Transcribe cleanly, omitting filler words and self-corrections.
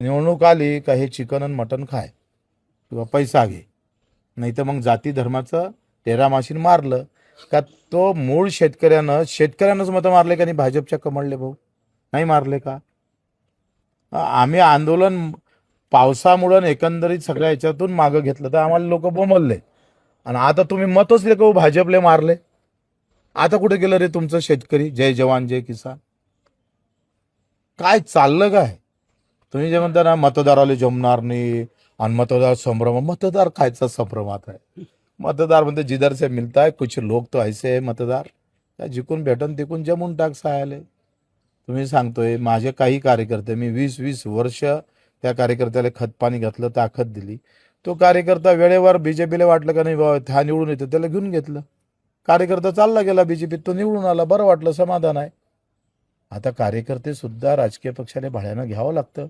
निवडणूक आली का हे चिकन आणि मटण खाय किंवा पैसा घे, नाही तर मग जाती धर्माचं तेरामाशीन मारलं का. तो मूळ शेतकऱ्यानंच मतं मारले का नाही भाजपच्या कमळले भाऊ? नाही मारले का? आम्ही आंदोलन पावसामुळं एकंदरीत सगळ्या ह्याच्यातून मागं घेतलं तर आम्हाला लोक बोंबलले, आणि आता तुम्ही मतच लेको भाजपले मारले. आता कुठे गेलं रे तुमचं शेतकरी? जय जवान जय किसान. काय चाललं काय? तुम्ही जे म्हणता ना मतदाराला जमणार नाही आणि मतदार संभ्रम, मतदार खायचा संभ्रम आता आहे. मतदार म्हणते जिधर से मिलता है, कुछ लोग तो ऐसे है मतदार, त्या जिकून भेटन तिकून जमून टाक सायाले. तुम्ही सांगतोय माझे काही कार्यकर्ते, मी 20-20 वर्ष त्या कार्यकर्त्याला खतपाणी घातलं, ताकद दिली. तो कार्यकर्ता वेळेवर बीजेपीला वाटलं का नाही बाबा हा निवडून येतो, त्याला घेऊन घेतलं. कार्यकर्ता चालला गेला बीजेपीत, तो निवडून आला, बरं वाटलं, समाधान आहे. आता कार्यकर्ते सुद्धा राजकीय पक्षाला भाड्यानं घ्यावं लागतं.